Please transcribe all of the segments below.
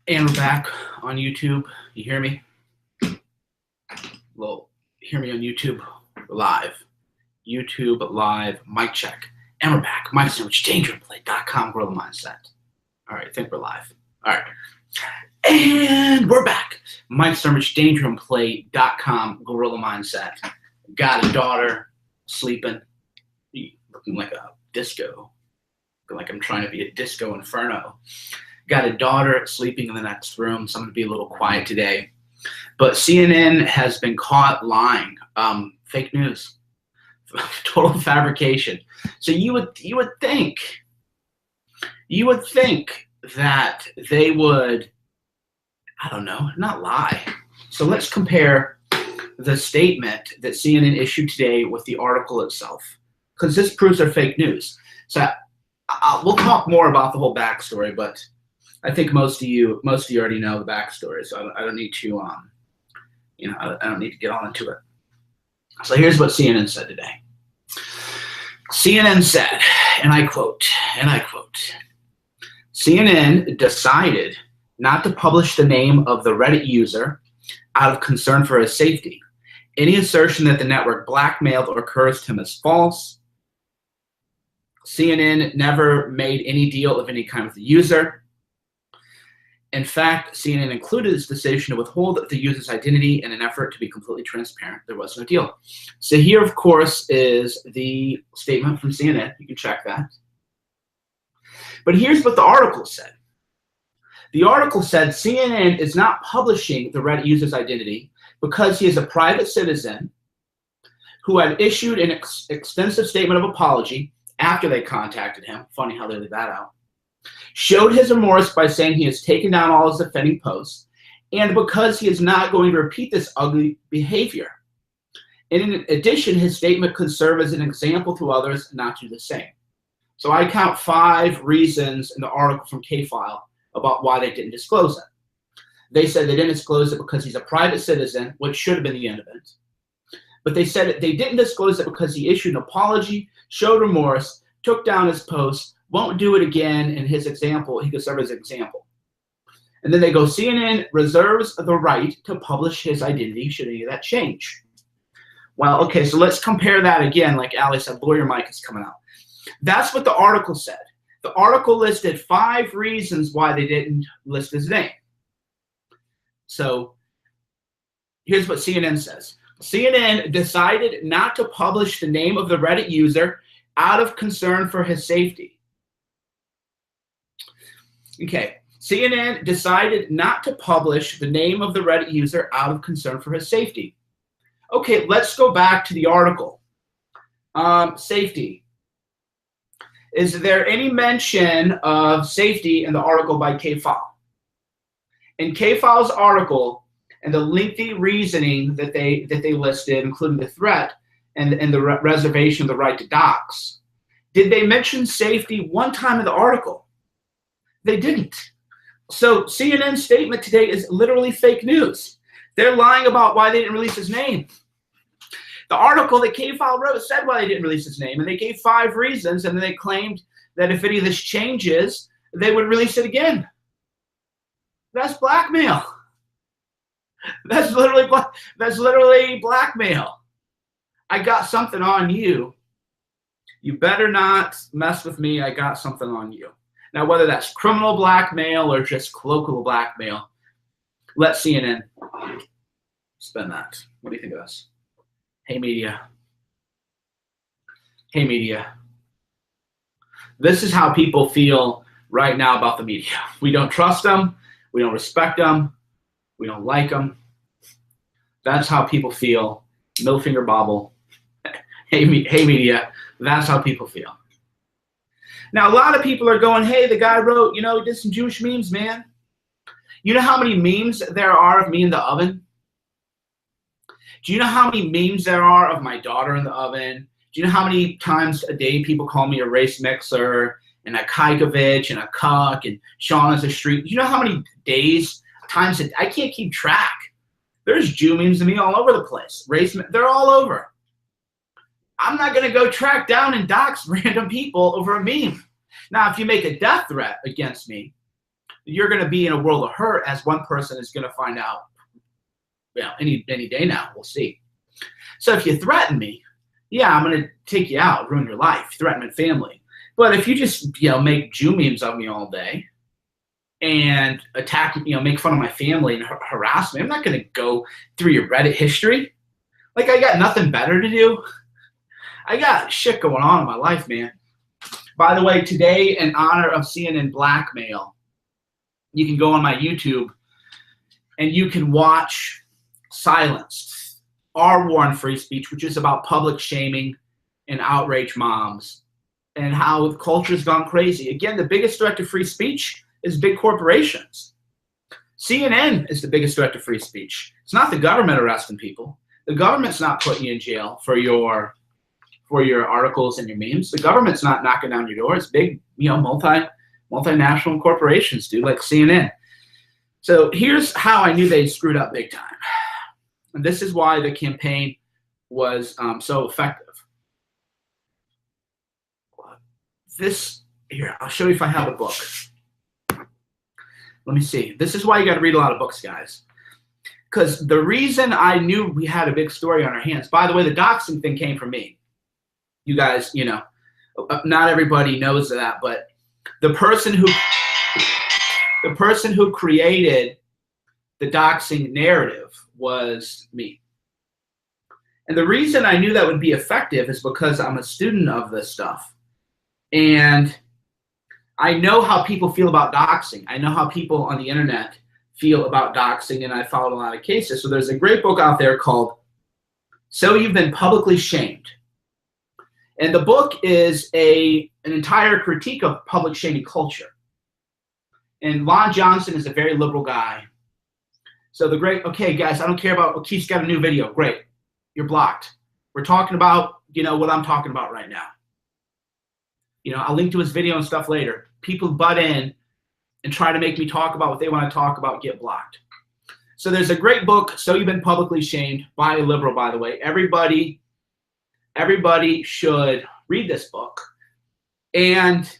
And we're back on YouTube. You hear me? Well, hear me on YouTube live. YouTube live, mic check. And we're back. Mike Sandwich, dangerandplay.com, Gorilla Mindset. All right, I think we're live. All right. And we're back. Mike Sandwich, dangerandplay.com, Gorilla Mindset. Got a daughter sleeping, looking like a disco. Looking like I'm trying to be a disco inferno. Got a daughter sleeping in the next room, so I'm going to be a little quiet today. But CNN has been caught lying. Fake news. Total fabrication. So you would think that they would, I don't know, not lie. So let's compare the statement that CNN issued today with the article itself, because this proves they're fake news. So we'll talk more about the whole backstory, but I think most of you already know the backstory, so I don't need to, I don't need to get on into it. So here's what CNN said today. CNN said, and I quote, CNN decided not to publish the name of the Reddit user out of concern for his safety. Any assertion that the network blackmailed or cursed him is false. CNN never made any deal of any kind with the user. In fact, CNN included its decision to withhold the user's identity in an effort to be completely transparent. There was no deal. So here, of course, is the statement from CNN. You can check that. But here's what the article said. The article said CNN is not publishing the Reddit user's identity because he is a private citizen who had issued an extensive statement of apology after they contacted him. Funny how they leave that out. Showed his remorse by saying he has taken down all his offending posts, and because he is not going to repeat this ugly behavior. And in addition, his statement could serve as an example to others not to do the same. So I count 5 reasons in the article from K-File about why they didn't disclose it. They said they didn't disclose it because he's a private citizen, which should have been the end of it. But they said they didn't disclose it because he issued an apology, showed remorse, took down his posts, won't do it again, in his example, he could serve as an example. And then they go, CNN reserves the right to publish his identity should any of that change. Well, okay, so let's compare that again. Like Ali said, lawyer Mike is coming out. That's what the article said. The article listed 5 reasons why they didn't list his name. So here's what CNN says. CNN decided not to publish the name of the Reddit user out of concern for his safety. Okay, CNN decided not to publish the name of the Reddit user out of concern for his safety. Okay, let's go back to the article. Safety. Is there any mention of safety in the article by K-File? In K-File's article and the lengthy reasoning that they listed, including the threat and the reservation of the right to dox, did they mention safety one time in the article? They didn't. So CNN's statement today is literally fake news. They're lying about why they didn't release his name. The article that K-File wrote said why they didn't release his name, and they gave 5 reasons, and then they claimed that if any of this changes, they would release it again. That's blackmail. That's literally blackmail. I got something on you. You better not mess with me. I got something on you. Now, whether that's criminal blackmail or just colloquial blackmail, let CNN spin that. What do you think of this? Hey, media. Hey, media. This is how people feel right now about the media. We don't trust them. We don't respect them. We don't like them. That's how people feel. Middle finger bobble. Hey, media. That's how people feel. Now, a lot of people are going, hey, the guy wrote, he did some Jewish memes, man. You know how many memes there are of me in the oven? Do you know how many memes there are of my daughter in the oven? Do you know how many times a day people call me a race mixer and a Kajkovich and a cuck and Sean is a street? Do you know how many times I can't keep track? There's Jew memes of me all over the place. They're all over. I'm not going to go track down and dox random people over a meme. Now, if you make a death threat against me, you're going to be in a world of hurt, as one person is going to find out, any day now. We'll see. So if you threaten me, yeah, I'm going to take you out, ruin your life, threaten my family. But if you just, make Jew memes of me all day and attack, make fun of my family and harass me, I'm not going to go through your Reddit history. Like, I got nothing better to do. I got shit going on in my life, man. By the way, today, in honor of CNN Blackmail, you can go on my YouTube and you can watch Silenced, Our War on Free Speech, which is about public shaming and outrage moms and how the culture's gone crazy. Again, the biggest threat to free speech is big corporations. CNN is the biggest threat to free speech. It's not the government arresting people. The government's not putting you in jail for your articles and your memes. The government's not knocking down your door. It's big, multinational corporations, dude, like CNN. So here's how I knew they screwed up big time. And this is why the campaign was so effective. Here, I'll show you if I have a book. Let me see. This is why you got to read a lot of books, guys. Because the reason I knew we had a big story on our hands, by the way, the doxing thing came from me. You guys, not everybody knows that, but the person who created the doxing narrative was me. And the reason I knew that would be effective is because I'm a student of this stuff. And I know how people feel about doxing. I know how people on the internet feel about doxing, and I followed a lot of cases. So there's a great book out there called So You've Been Publicly Shamed. And the book is an entire critique of public shaming culture. And Lon Johnson is a very liberal guy. So okay, guys, I don't care about, Keith's got a new video. Great. You're blocked. We're talking about, what I'm talking about right now. I'll link to his video and stuff later. People butt in and try to make me talk about what they want to talk about, get blocked. So there's a great book, So You've Been Publicly Shamed, by a liberal, by the way. Everybody should read this book. And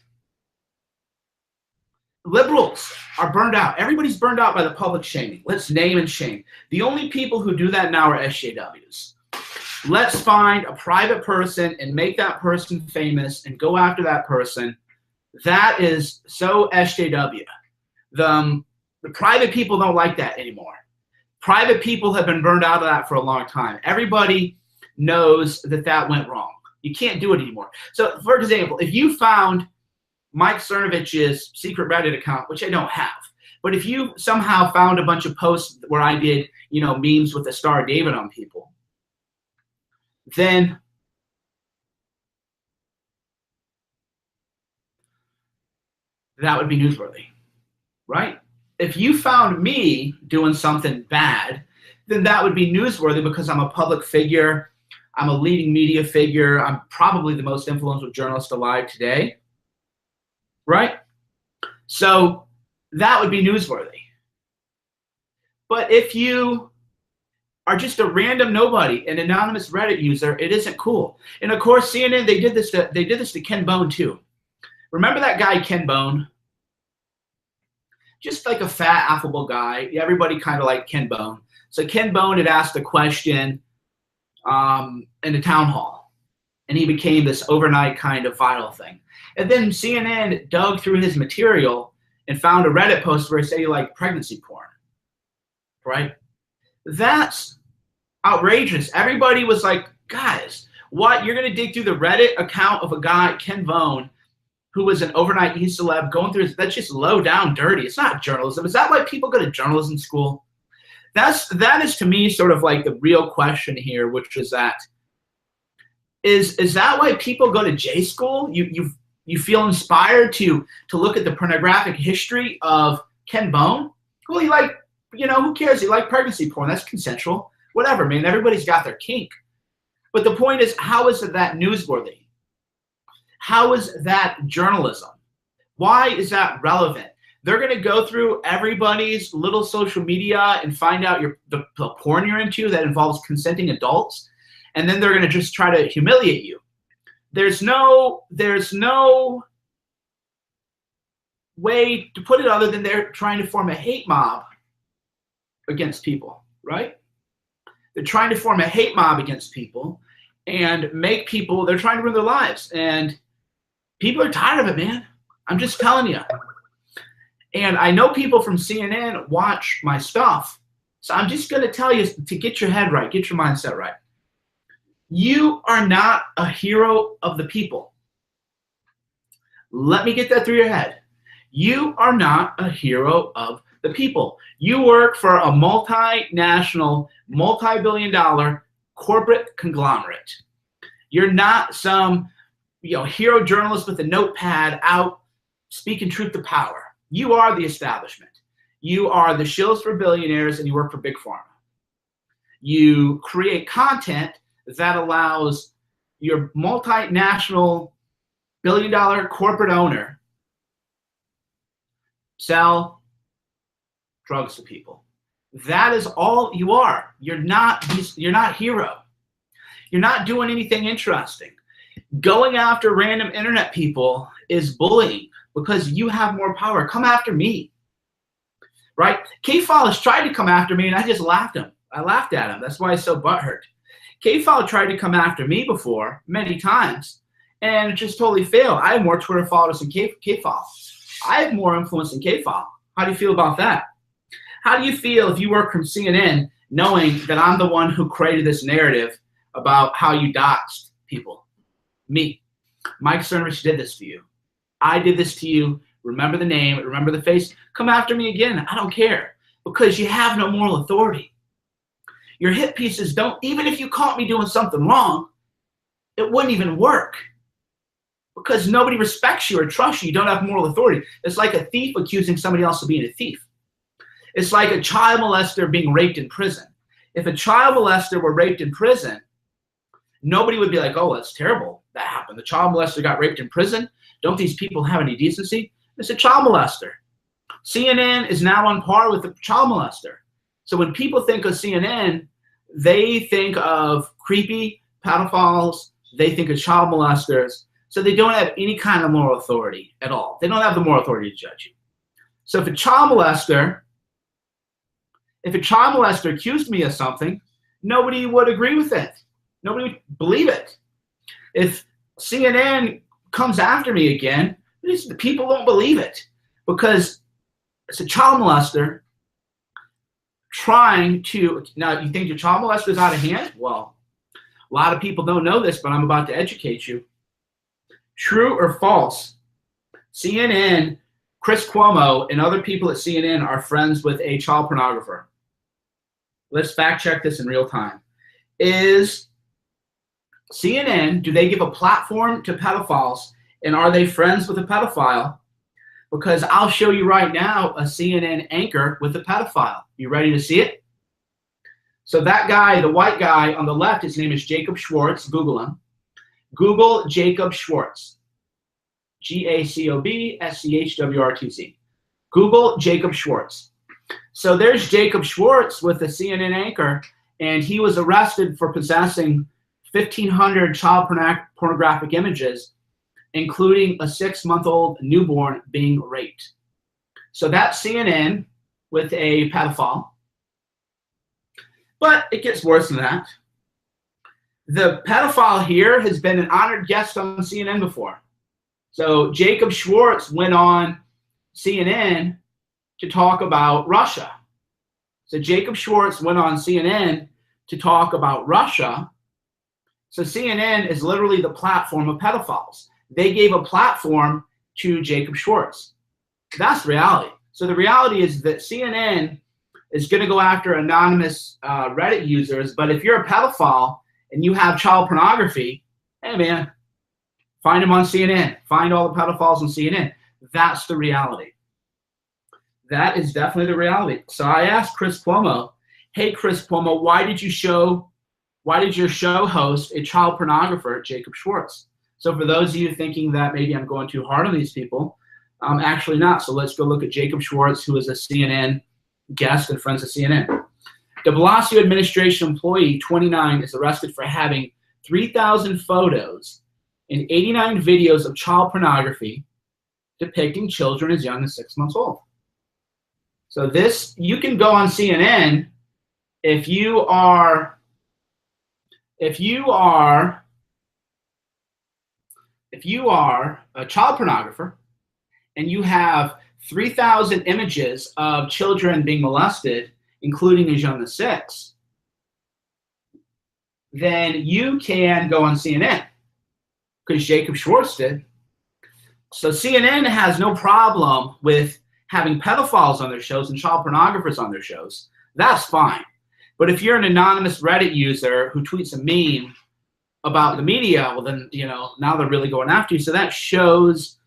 liberals are burned out. Everybody's burned out by the public shaming. Let's name and shame. The only people who do that now are SJWs. Let's find a private person and make that person famous and go after that person. That is so SJW. The private people don't like that anymore. Private people have been burned out of that for a long time. Everybody knows that went wrong. You can't do it anymore. So, for example, if you found Mike Cernovich's secret Reddit account, which I don't have, but if you somehow found a bunch of posts where I did, memes with a Star of David on people, then that would be newsworthy, right? If you found me doing something bad, then that would be newsworthy because I'm a public figure. I'm a leading media figure. I'm probably the most influential journalist alive today, right? So that would be newsworthy. But if you are just a random nobody, an anonymous Reddit user, it isn't cool. And of course, CNN, they did this to Ken Bone too. Remember that guy, Ken Bone? Just like a fat, affable guy. Everybody kind of liked Ken Bone. So Ken Bone had asked a question in a town hall, and he became this overnight kind of viral thing. And then CNN dug through his material and found a Reddit post where he said he liked pregnancy porn, right? That's outrageous. Everybody was like, guys, what? You're going to dig through the Reddit account of a guy, Ken Bone, who was an overnight celeb going through his, that's just low down dirty. It's not journalism. Is that why people go to journalism school? That is to me sort of like the real question here, which is that is that why people go to J school? You feel inspired to look at the pornographic history of Ken Bone? Well, who cares? You like pregnancy porn. That's consensual. Whatever, man. Everybody's got their kink. But the point is, how is that newsworthy? How is that journalism? Why is that relevant? They're going to go through everybody's little social media and find out the porn you're into that involves consenting adults, and then they're going to just try to humiliate you. There's no way to put it other than they're trying to form a hate mob against people, right? They're trying to form a hate mob against people and make people, they're trying to ruin their lives. And people are tired of it, man. I'm just telling you. And I know people from CNN watch my stuff. So I'm just going to tell you to get your head right, get your mindset right. You are not a hero of the people. Let me get that through your head. You are not a hero of the people. You work for a multinational, multi-billion-dollar corporate conglomerate. You're not some, hero journalist with a notepad out speaking truth to power. You are the establishment. You are the shills for billionaires, and you work for Big Pharma. You create content that allows your multinational billion-dollar corporate owner sell drugs to people. That is all you are. You're not hero. You're not doing anything interesting. Going after random internet people is bullying because you have more power. Come after me, right? K-File has tried to come after me, and I just laughed at him. I laughed at him. That's why he's so butthurt. K-File tried to come after me before many times, and it just totally failed. I have more Twitter followers than K-File. I have more influence than K-File. How do you feel about that? How do you feel if you work from CNN knowing that I'm the one who created this narrative about how you doxed people? Me. Mike CERNOVICH did this to you. I did this to you. Remember the name. Remember the face. Come after me again. I don't care because you have no moral authority. Your hit pieces don't, even if you caught me doing something wrong, it wouldn't even work because nobody respects you or trusts you. You don't have moral authority. It's like a thief accusing somebody else of being a thief. It's like a child molester being raped in prison. If a child molester were raped in prison, nobody would be like, oh, that's terrible. That happened. The child molester got raped in prison. Don't these people have any decency? It's a child molester. CNN is now on par with the child molester. So when people think of CNN, they think of creepy pedophiles. They think of child molesters. So they don't have any kind of moral authority at all. They don't have the moral authority to judge you. So if a child molester accused me of something, nobody would agree with it. Nobody would believe it. If CNN comes after me again, the people won't believe it because it's a child molester trying to, now you think your child molester is out of hand? Well, a lot of people don't know this, but I'm about to educate you. True or false, CNN, Chris Cuomo, and other people at CNN are friends with a child pornographer. Let's fact check this in real time. Is CNN, do they give a platform to pedophiles, and are they friends with a pedophile? Because I'll show you right now a CNN anchor with a pedophile. You ready to see it? So that guy, the white guy on the left, his name is Jacob Schwartz. Google him. Google Jacob Schwartz. G-A-C-O-B-S-C-H-W-R-T-Z. Google Jacob Schwartz. So there's Jacob Schwartz with a CNN anchor, and he was arrested for possessing 1,500 child pornographic images, including a 6-month-old newborn being raped. So that's CNN with a pedophile. But it gets worse than that. The pedophile here has been an honored guest on CNN before. So Jacob Schwartz went on CNN to talk about Russia. So Jacob Schwartz went on CNN to talk about Russia. So CNN is literally the platform of pedophiles. They gave a platform to Jacob Schwartz. That's the reality. So the reality is that CNN is going to go after anonymous Reddit users, but if you're a pedophile and you have child pornography, hey man, find them on CNN. Find all the pedophiles on CNN. That's the reality. That is definitely the reality. So I asked Chris Cuomo, hey Chris Cuomo, why did your show host a child pornographer, Jacob Schwartz? So for those of you thinking that maybe I'm going too hard on these people, I'm actually not. So let's go look at Jacob Schwartz, who is a CNN guest and friends of CNN. De Blasio administration employee 29 is arrested for having 3,000 photos and 89 videos of child pornography depicting children as young as 6 months old. So this, you can go on CNN if you are a child pornographer and you have 3,000 images of children being molested, including as young as 6, then you can go on CNN, because Jacob Schwartz did. So CNN has no problem with having pedophiles on their shows and child pornographers on their shows. That's fine. But if you're an anonymous Reddit user who tweets a meme about the media, well then, you know, now they're really going after you. So that shows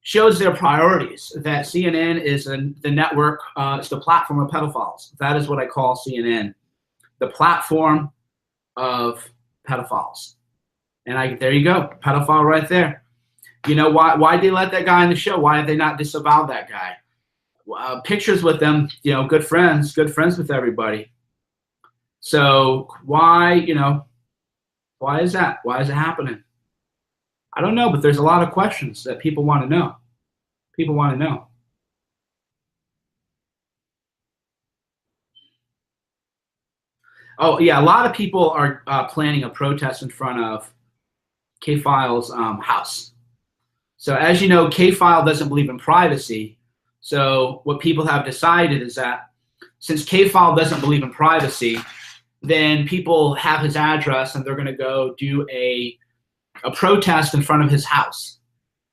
their priorities, that CNN is the network, it's the platform of pedophiles. That is what I call CNN, the platform of pedophiles. And there you go, pedophile right there. You know, why did they let that guy on the show? Why have they not disavowed that guy? Pictures with them, you know, good friends with everybody. So why, you know, why is that? Why is it happening? I don't know, but there's a lot of questions that people want to know. People want to know. Oh, yeah, a lot of people are planning a protest in front of K-File's house. So as you know, K-File doesn't believe in privacy. So what people have decided is that since K-File doesn't believe in privacy, then people have his address and they're going to go do a protest in front of his house.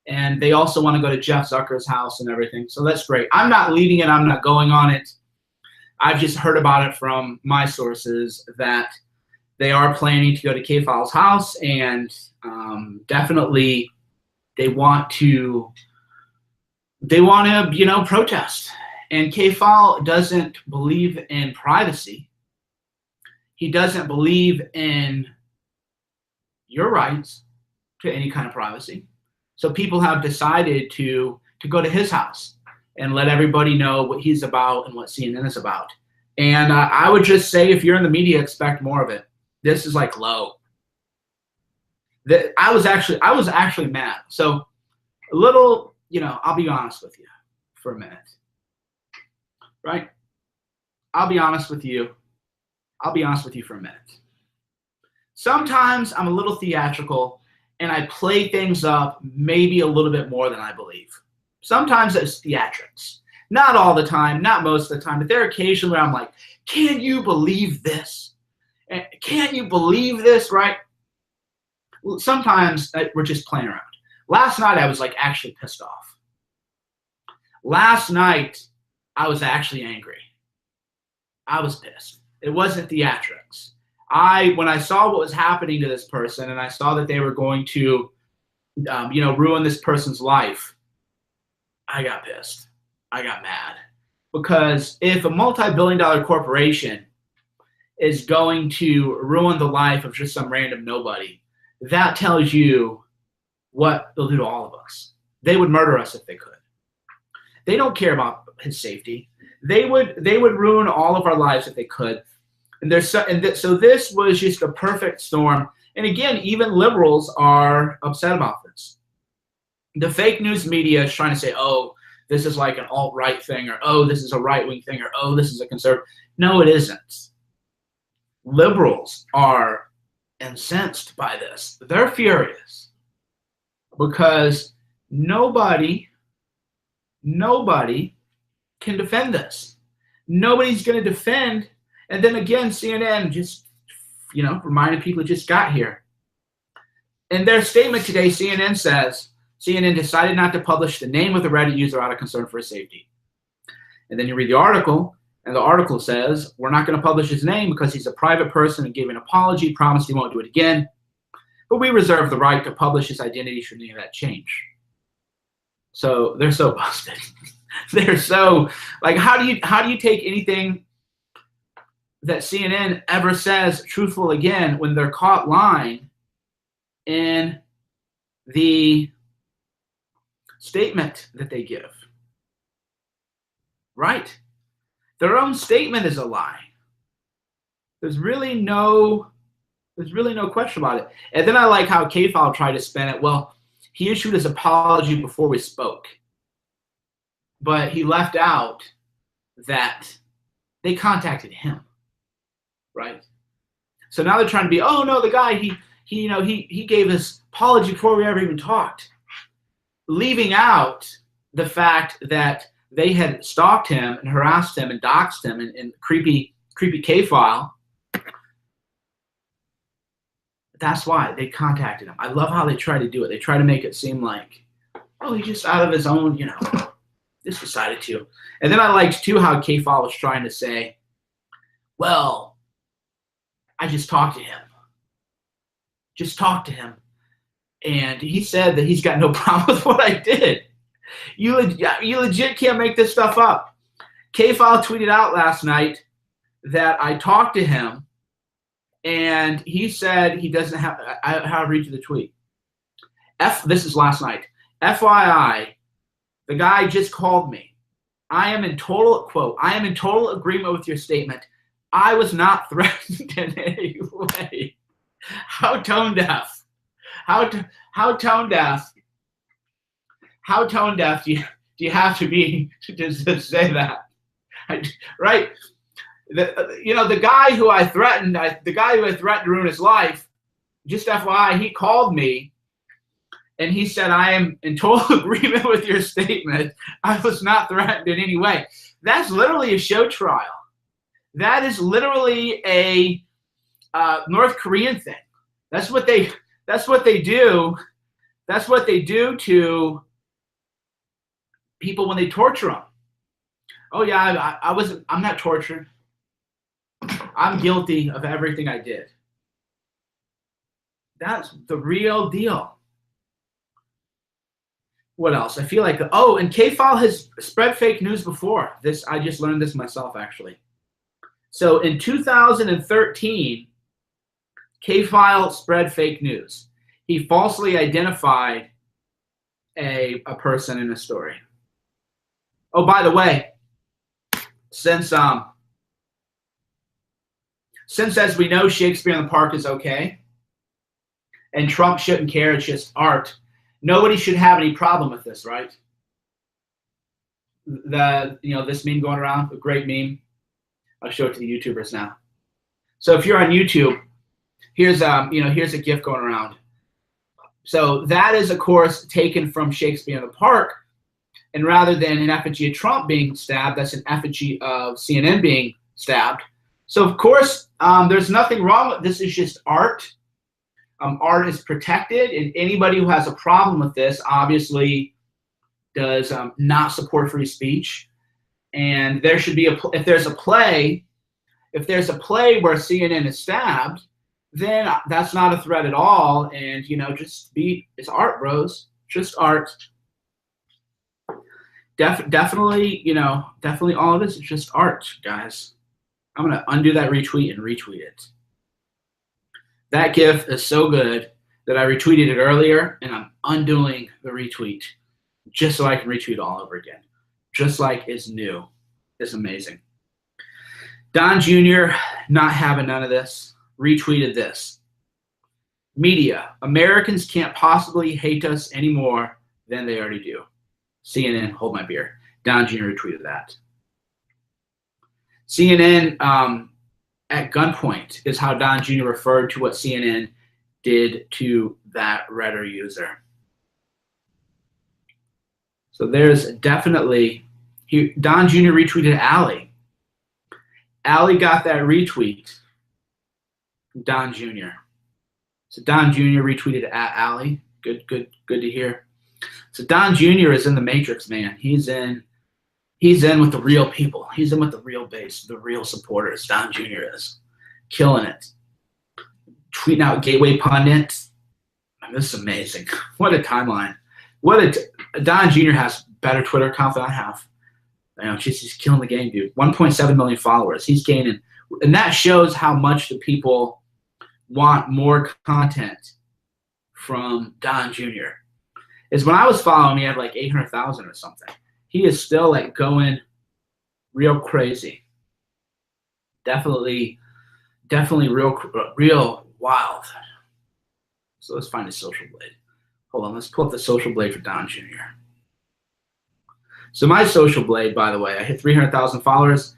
And they also want to go to Jeff Zucker's house and everything. So that's great. I'm not leading it. I'm not going on it. I've just heard about it from my sources that they are planning to go to K-File's house, and definitely they want to, you know, protest. And K-File doesn't believe in privacy. He doesn't believe in your rights to any kind of privacy. So people have decided to go to his house and let everybody know what he's about and what CNN is about. And I would just say, if you're in the media, expect more of it. This is like low. I was actually mad. So a little, you know, I'll be honest with you for a minute, right? I'll be honest with you for a minute. Sometimes I'm a little theatrical and I play things up maybe a little bit more than I believe. Sometimes it's theatrics. Not all the time, not most of the time, but there are occasions where I'm like, can you believe this? Can't you believe this, right? Sometimes we're just playing around. Last night I was like actually pissed off. Last night I was actually angry. I was pissed. It wasn't theatrics. When I saw what was happening to this person and I saw that they were going to, you know, ruin this person's life, I got pissed. I got mad. Because if a multi-billion-dollar corporation is going to ruin the life of just some random nobody, that tells you what they'll do to all of us. They would murder us if they could. They don't care about his safety. They would ruin all of our lives if they could. And so this was just a perfect storm. And again, even liberals are upset about this. The fake news media is trying to say, oh, this is like an alt-right thing, or oh, this is a right-wing thing, or oh, this is a conservative. No, it isn't. Liberals are incensed by this. They're furious because nobody can defend this. Nobody's going to defend. And then again, CNN just, you know, reminded people who just got here. In their statement today, CNN says, CNN decided not to publish the name of the Reddit user out of concern for his safety. And then you read the article, and the article says, we're not going to publish his name because he's a private person and gave an apology, promised he won't do it again. But we reserve the right to publish his identity should any of that change. So they're so busted. They're so, like, how do you take anything that CNN ever says truthful again when they're caught lying in the statement that they give? Right? Their own statement is a lie. There's really no question about it. And then I like how K-File tried to spin it. Well, he issued his apology before we spoke. But he left out that they contacted him, right? So now they're trying to be, oh no, the guy, he gave his apology before we ever even talked, leaving out the fact that they had stalked him and harassed him and doxed him in creepy K-file. That's why they contacted him. I love how they try to do it. They try to make it seem like, oh, he just out of his own, just decided to. And then I liked too how K-file was trying to say, well, I just talked to him. Just talked to him. And he said that he's got no problem with what I did. You legit can't make this stuff up. K-file tweeted out last night that I talked to him, and he said he doesn't have. I'll read you the tweet. This is last night. FYI, the guy just called me. I am in total quote. I am in total agreement with your statement. I was not threatened in any way. How tone deaf? How tone deaf? How tone deaf do you have to be to say that? Right? The guy who I threatened, the guy who I threatened to ruin his life, just FYI, he called me and he said, I am in total agreement with your statement. I was not threatened in any way. That's literally a show trial. That is literally a North Korean thing. That's what they do. That's what they do to people when they torture them. Oh yeah, I'm not tortured. I'm guilty of everything I did. That's the real deal. What else? I feel like, oh, and K-file has spread fake news before. I just learned this myself, actually. So in 2013, K-file spread fake news. He falsely identified a person in a story. Oh, by the way, since as we know, Shakespeare in the Park is okay, and Trump shouldn't care, it's just art, nobody should have any problem with this, right? This meme going around, a great meme. I'll show it to the YouTubers now. So if you're on YouTube, here's a GIF going around. So that is, of course, taken from Shakespeare in the Park, and rather than an effigy of Trump being stabbed, that's an effigy of CNN being stabbed. So of course, there's nothing wrong with this. Is just art. Art is protected, and anybody who has a problem with this obviously does not support free speech. And there should be if there's a play where CNN is stabbed, then that's not a threat at all. And it's art, bros. Just art. Definitely all of this is just art, guys. I'm gonna undo that retweet and retweet it. That GIF is so good that I retweeted it earlier, and I'm undoing the retweet just so I can retweet all over again. Just like it's new. It's amazing. Don Jr. not having none of this. Retweeted this. Media. Americans can't possibly hate us any more than they already do. CNN, hold my beer. Don Jr. retweeted that. CNN at gunpoint is how Don Jr. referred to what CNN did to that Redder user. So there's definitely, Don Jr. retweeted Allie. Allie got that retweet. Don Jr. So Don Jr. retweeted at Allie. Good to hear. So Don Jr. is in the Matrix, man. He's in with the real people. He's in with the real base, the real supporters. Don Jr. is killing it. Tweeting out gateway pundits. This is amazing. What a timeline. Don Jr. has better Twitter account than I have. He's killing the game, dude. 1.7 million followers. He's gaining, and that shows how much the people want more content from Don Jr. Is when I was following, he had like 800,000 or something. He is still like going real crazy. Definitely real wild. So let's find a social blade. Hold on, let's pull up the social blade for Don Jr. So my social blade, by the way, I hit 300,000 followers,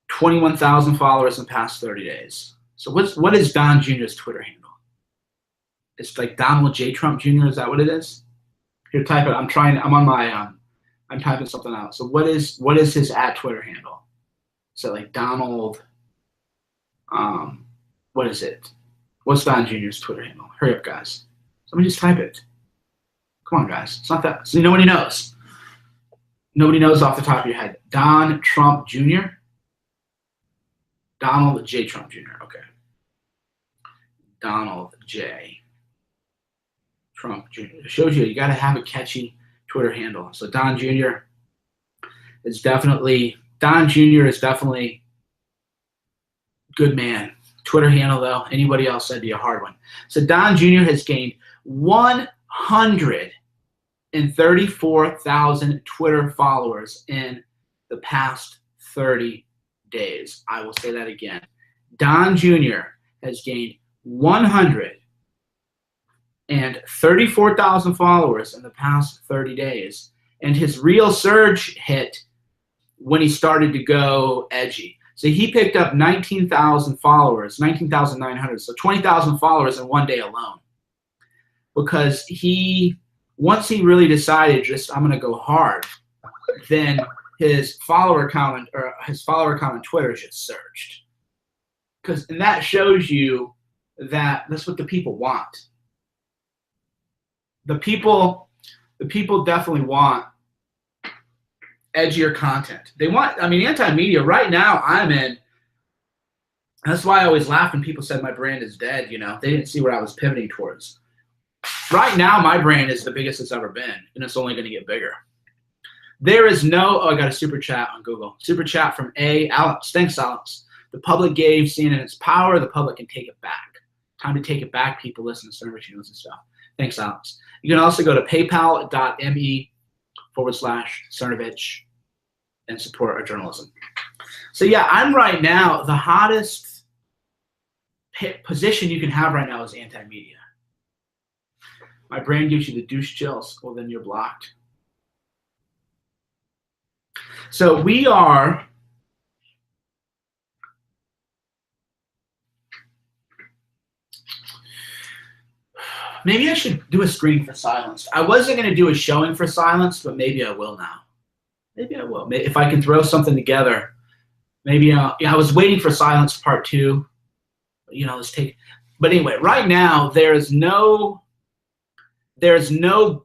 21,000 followers in the past 30 days. So what is Don Jr.'s Twitter handle? It's like Donald J. Trump Jr. Is that what it is? Here, type it. I'm on my I'm typing something out. So what is his @Twitter handle? So like Donald, what is it? What's Don Jr.'s Twitter handle? Hurry up, guys. Somebody just type it. Come on, guys. It's not that. So nobody knows. Nobody knows off the top of your head. Don Trump Jr. Donald J. Trump Jr. Okay. Donald J. Trump Jr. It shows you got to have a catchy Twitter handle. So Don Jr. is definitely good man. Twitter handle though, anybody else that'd be a hard one. So Don Jr. has gained 134,000 Twitter followers in the past 30 days. I will say that again. Don Jr. has gained 134,000 followers in the past 30 days. And his real surge hit when he started to go edgy. So he picked up 19,000 followers, 19,900, so 20,000 followers in one day alone. Because once he really decided I'm going to go hard, then his follower count on Twitter just surged. And that shows you that that's what the people want. The people definitely want edgier content. They want, anti-media right now I'm in. That's why I always laugh when people said my brand is dead, They didn't see what I was pivoting towards. Right now my brand is the biggest it's ever been, and it's only going to get bigger. There is no, I got a super chat on Google. Super chat from Alex. Thanks, Alex. The public gave CNN its power. The public can take it back. Time to take it back, people. Listen to CERNOVICH news and stuff. Thanks, Alex. You can also go to paypal.me/CERNOVICH and support our journalism. So yeah, I'm right now, the hottest position you can have right now is anti-media. My brand gives you the douche chills. Well, then you're blocked. So we are maybe I should do a screen for Silenced. I wasn't going to do a showing for Silenced, but maybe I will now. Maybe I will. If I can throw something together, maybe I was waiting for Silenced Part 2. Let's take. But anyway, right now there's no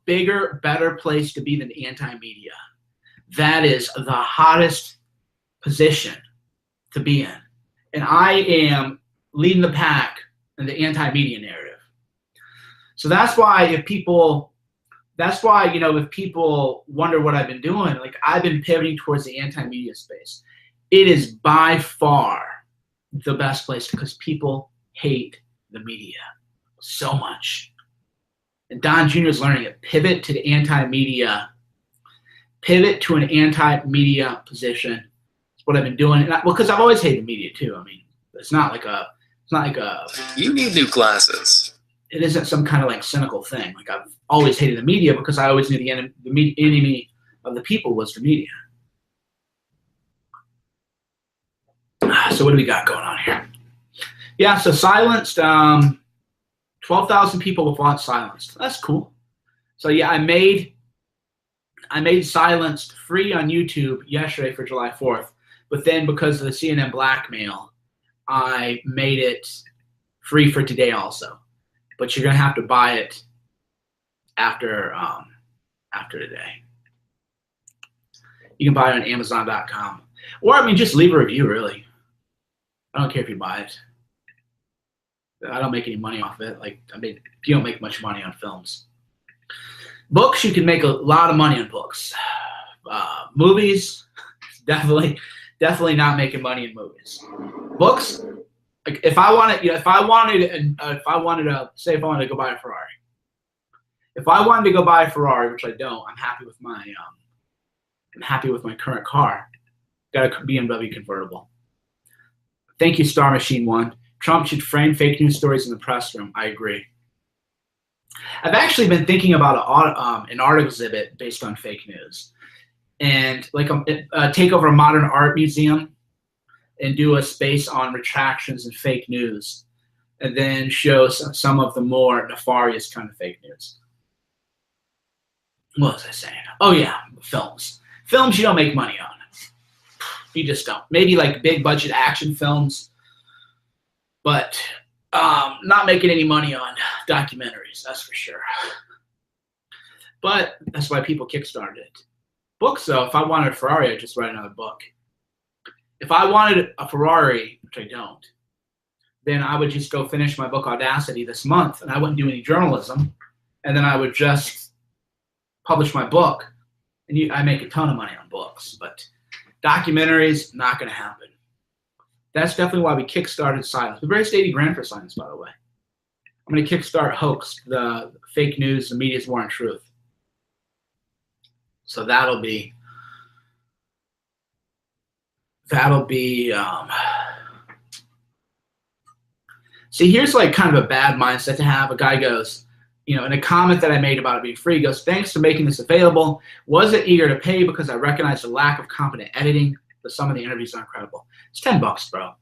bigger, better place to be than anti-media. That is the hottest position to be in. And I am leading the pack in the anti-media narrative. So that's why if people wonder what I've been doing, like I've been pivoting towards the anti-media space. It is by far the best place because people hate the media so much. And Don Jr. is learning it. Pivot to the anti-media. Pivot to an anti-media position. That's what I've been doing. Because I've always hated media too. It's not like a. You need new glasses. It isn't some kind of like cynical thing. Like I've always hated the media because I always knew the enemy of the people was the media. So what do we got going on here? Yeah, so Silenced. 12,000 people have watched Silenced. That's cool. So yeah, I made Silenced free on YouTube yesterday for July 4th. But then because of the CNN blackmail, I made it free for today also. But you're gonna have to buy it after today. You can buy it on Amazon.com, or just leave a review. Really, I don't care if you buy it. I don't make any money off it. You don't make much money on films. Books, you can make a lot of money on books. Movies, definitely not making money in movies. Books. Like if I wanted to go buy a Ferrari. If I wanted to go buy a Ferrari, which I don't, I'm happy with my current car. Got a BMW convertible. Thank you, Star Machine 1. Trump should frame fake news stories in the press room. I agree. I've actually been thinking about an art exhibit based on fake news, and like take over a modern art museum and do a space on retractions and fake news, and then show some of the more nefarious kind of fake news. What was I saying? Oh yeah, films. Films you don't make money on. You just don't. Maybe like big budget action films, but not making any money on documentaries, that's for sure. But that's why people kickstarted it. Books, though, if I wanted a Ferrari, I'd just write another book. If I wanted a Ferrari, which I don't, then I would just go finish my book Audacity this month, and I wouldn't do any journalism, and then I would just publish my book, and I make a ton of money on books. But documentaries, not going to happen. That's definitely why we kickstarted Silence. We raised $80,000 for Silence, by the way. I'm going to kickstart Hoax, the fake news, the media's war on truth. So that'll be see, here's like kind of a bad mindset to have. A guy goes, you know, in a comment that I made about it being free, goes, thanks for making this available. Wasn't eager to pay because I recognized the lack of competent editing, but some of the interviews are incredible. It's $10, bro.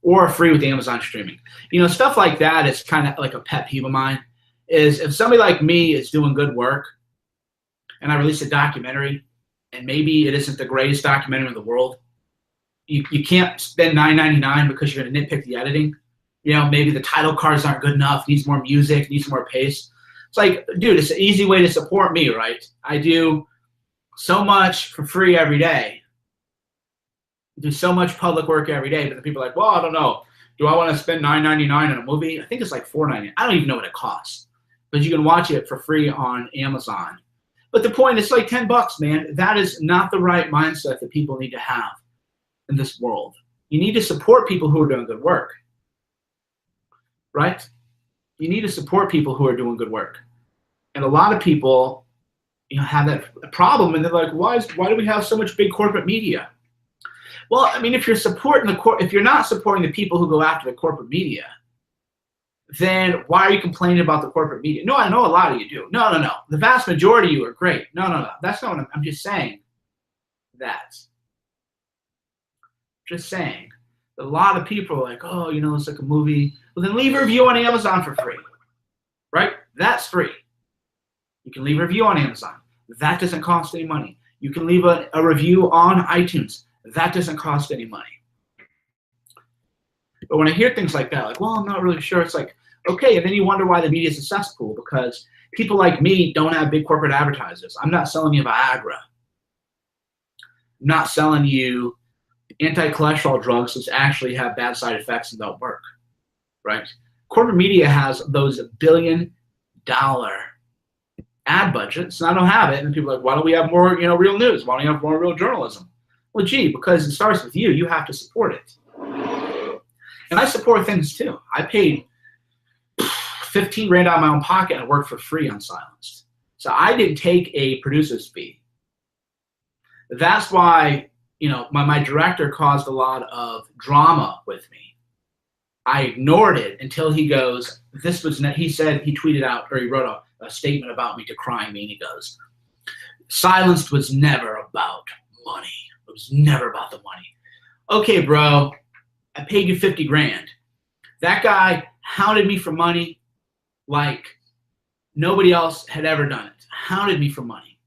Or free with Amazon streaming. You know, stuff like that is kind of like a pet peeve of mine, is if somebody like me is doing good work and I release a documentary and maybe it isn't the greatest documentary in the world, you can't spend $9.99 because you're going to nitpick the editing. You know, maybe the title cards aren't good enough, needs more music, needs more pace. It's like, dude, it's an easy way to support me, right? I do so much for free every day. Do so much public work every day, but the people are like, well, I don't know. Do I want to spend $9.99 on a movie? I think it's like $4.99. I don't even know what it costs, but you can watch it for free on Amazon. But the point is like $10, man. That is not the right mindset that people need to have in this world. You need to support people who are doing good work, right? You need to support people who are doing good work. And a lot of people, you know, have that problem, and they're like, why do we have so much big corporate media? Well, I mean, if you're not supporting the people who go after the corporate media, then why are you complaining about the corporate media? No, I know a lot of you do. No. The vast majority of you are great. No. That's not what I'm just saying. That. Just saying. A lot of people are like, oh, you know, it's like a movie. Well, then leave a review on Amazon for free. Right? That's free. You can leave a review on Amazon. That doesn't cost any money. You can leave a review on iTunes. That doesn't cost any money. But when I hear things like that, like, well, I'm not really sure, it's like, okay, and then you wonder why the media is a cesspool, because people like me don't have big corporate advertisers. I'm not selling you Viagra. I'm not selling you anti-cholesterol drugs which actually have bad side effects and don't work, right? Corporate media has those billion-dollar ad budgets, and I don't have it. And people are like, why don't we have more, you know, real news? Why don't you have more real journalism? Well, gee, because it starts with you. You have to support it. And I support things too. I paid $15,000 out of my own pocket and worked for free on Silenced. So I didn't take a producer's fee. That's why, you know, my director caused a lot of drama with me. I ignored it until he goes, he said, he tweeted out, or he wrote a statement about me decrying me, and he goes, Silenced was never about money. It was never about the money. Okay, bro, I paid you $50,000. That guy hounded me for money like nobody else had ever done it. Hounded me for money.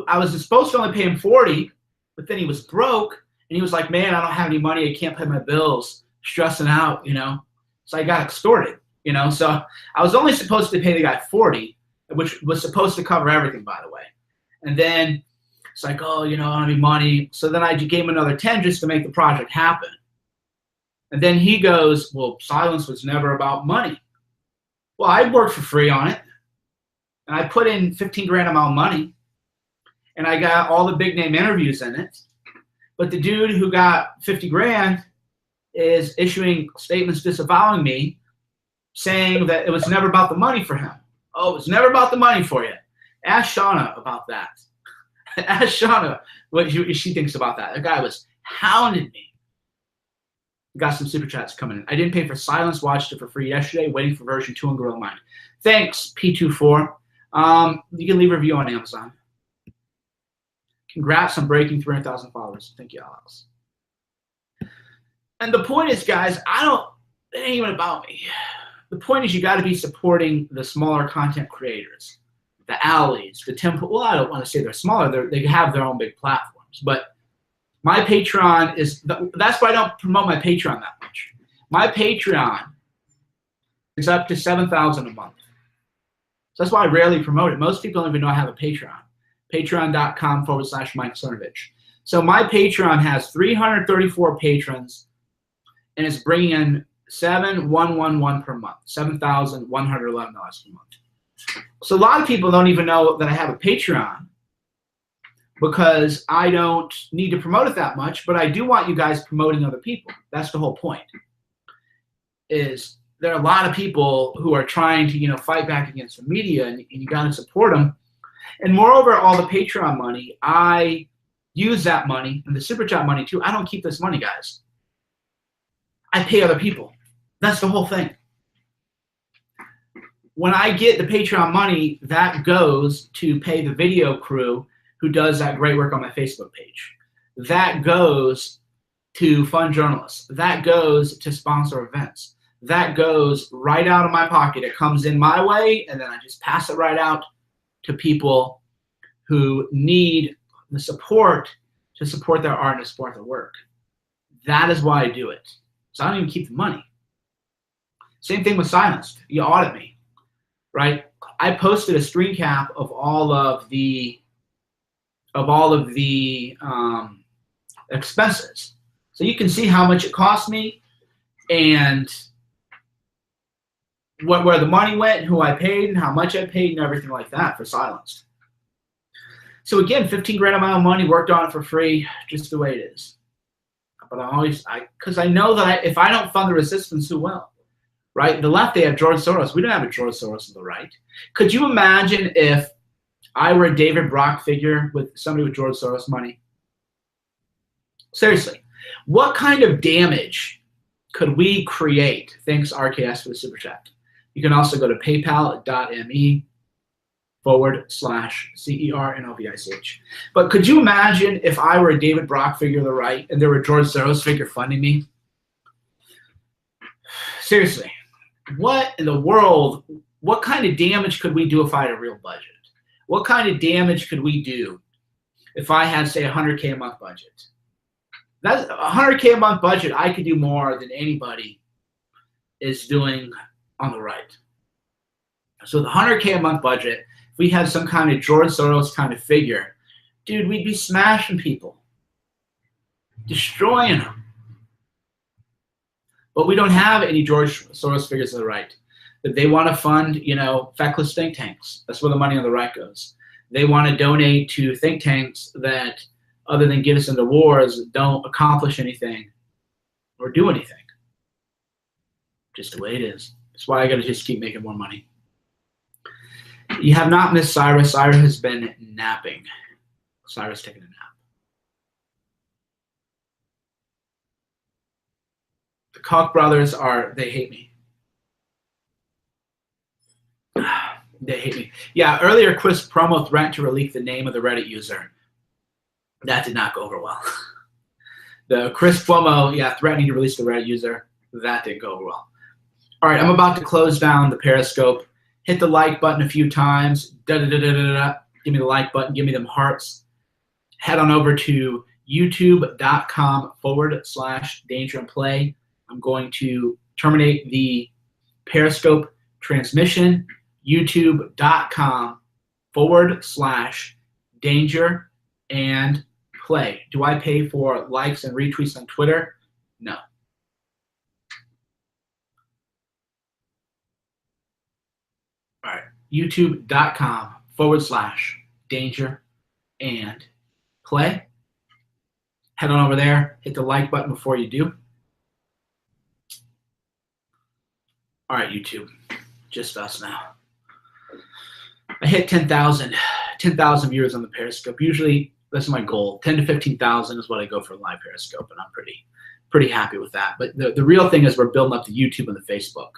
I was supposed to only pay him $40,000, but then he was broke, and he was like, man, I don't have any money. I can't pay my bills. Stressing out, you know. So I got extorted, you know. So I was only supposed to pay the guy $40,000, which was supposed to cover everything, by the way. And then it's like, oh, you know, I don't have any money. So then I gave him another $10,000 just to make the project happen. And then he goes, well, Silence was never about money. Well, I worked for free on it, and I put in $15,000 of my own money, and I got all the big name interviews in it. But the dude who got $50,000 is issuing statements disavowing me, saying that it was never about the money for him. Oh, it was never about the money for you. Ask Shauna about that. Ask Shauna what she thinks about that. The guy was hounding me. Got some super chats coming in. I didn't pay for Silence. Watched it for free yesterday. Waiting for version 2 on Gorilla Mind. Thanks, P24. You can leave a review on Amazon. Congrats on breaking 300,000 followers. Thank you, Alex. And the point is, guys, it ain't even about me. The point is you got to be supporting the smaller content creators, the alleys, the temple. Well, I don't want to say they're smaller. They have their own big platforms. But my Patreon is, that's why I don't promote my Patreon that much. My Patreon is up to 7,000 a month. So that's why I rarely promote it. Most people don't even know I have a Patreon. Patreon.com/MikeCernovich. So my Patreon has 334 patrons, and it's bringing in $7,111 per month, $7,111 per month. So a lot of people don't even know that I have a Patreon because I don't need to promote it that much, but I do want you guys promoting other people. That's the whole point. Is there are a lot of people who are trying to, fight back against the media, and you got to support them. And moreover, all the Patreon money, I use that money, and the Super Chat money too. I don't keep this money, guys. I pay other people. That's the whole thing. When I get the Patreon money, that goes to pay the video crew who does that great work on my Facebook page. That goes to fund journalists. That goes to sponsor events. That goes right out of my pocket. It comes in my way, and then I just pass it right out to people who need the support to support their art and to support their work. That is why I do it. So I don't even keep the money. Same thing with Silenced. You audit me, right? I posted a screen cap of all of the expenses, so you can see how much it cost me and where the money went, who I paid, and how much I paid, and everything like that for Silenced. So again, 15 grand of my own money, worked on it for free, just the way it is. But because I know that if I don't fund the resistance, who will? Right? The left, they have George Soros. We don't have a George Soros on the right. Could you imagine if I were a David Brock figure with somebody with George Soros money? Seriously, what kind of damage could we create? Thanks, RKS, for the super chat. You can also go to paypal.me/CERNOVICH. But could you imagine if I were a David Brock figure on the right and there were a George Soros figure funding me? Seriously, what in the world, what kind of damage could we do if I had a real budget? What kind of damage could we do if I had, say, $100K a month budget? That's $100K a month budget. I could do more than anybody is doing on the right. So the $100K a month budget, if we had some kind of George Soros kind of figure, dude, we'd be smashing people, destroying them. But we don't have any George Soros figures on the right. If they want to fund, feckless think tanks, that's where the money on the right goes. They want to donate to think tanks that, other than get us into wars, don't accomplish anything or do anything. Just the way it is. That's why I got to just keep making more money. You have not missed Cyrus. Cyrus has been napping. Cyrus taking a nap. The Koch brothers they hate me. They hate me. Yeah, earlier Chris Promo threatened to release the name of the Reddit user. That did not go over well. The Chris Cuomo, threatening to release the Reddit user. That didn't go over well. All right, I'm about to close down the Periscope. Hit the like button a few times. Give me the like button. Give me them hearts. Head on over to youtube.com/dangerandplay. I'm going to terminate the Periscope transmission. youtube.com/danger-and-play. Do I pay for likes and retweets on Twitter? No. All right, youtube.com/danger-and-play. Head on over there. Hit the like button before you do. All right, YouTube. Just us now. I hit 10,000 viewers on the Periscope. Usually, that's my goal. 10 to 15,000 is what I go for live Periscope, and I'm pretty happy with that. But the real thing is we're building up the YouTube and the Facebook.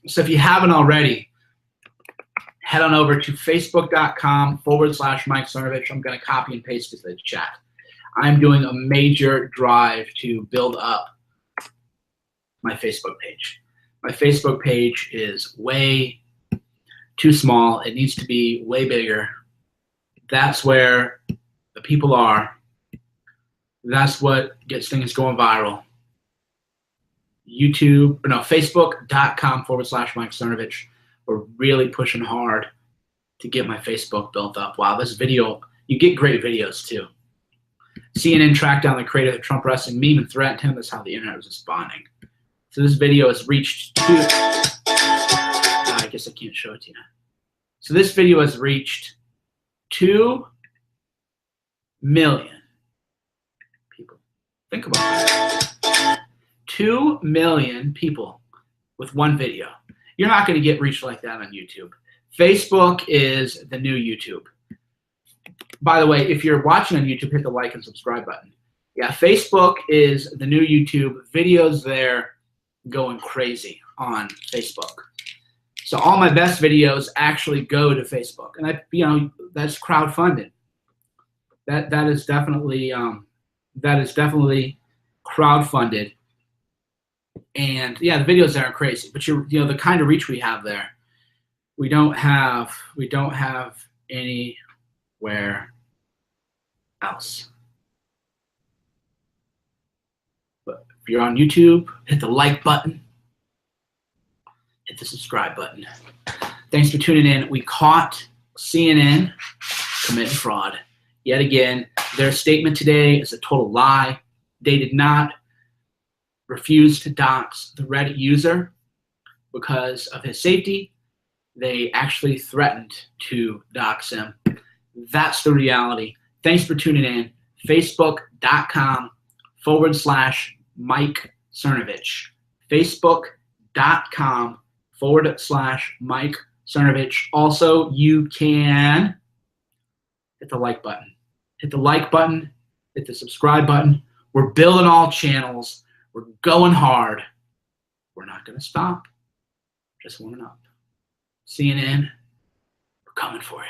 So if you haven't already, head on over to facebook.com/Mike Cernovich. I'm going to copy and paste this in the chat. I'm doing a major drive to build up my Facebook page. My Facebook page is way too small. It needs to be way bigger. That's where the people are. That's what gets things going viral. Facebook.com/Mike Cernovich. We're really pushing hard to get my Facebook built up. Wow, this video, you get great videos too. CNN tracked down the creator of the Trump wrestling meme and threatened him. That's how the internet was responding. So this video has reached I guess I can't show it to you. So this video has reached 2 million people. Think about that. 2 million people with one video. You're not going to get reached like that on YouTube. Facebook is the new YouTube. By the way, if you're watching on YouTube, hit the like and subscribe button. Yeah, Facebook is the new YouTube. Videos there going crazy on Facebook. So all my best videos actually go to Facebook, and that's crowdfunded. That is definitely crowdfunded. And yeah, the videos there are crazy, but the kind of reach we have there, we don't have anywhere else. But if you're on YouTube, hit the like button, hit the subscribe button. Thanks for tuning in. We caught CNN committing fraud yet again. Their statement today is a total lie. They did not refuse to dox the Reddit user because of his safety. They actually threatened to dox him. That's the reality. Thanks for tuning in. Facebook.com/Mike Cernovich. Facebook.com/Mike Cernovich. Also, you can hit the like button. Hit the like button. Hit the subscribe button. We're building all channels. We're going hard. We're not going to stop. Just warming up. CNN, we're coming for you.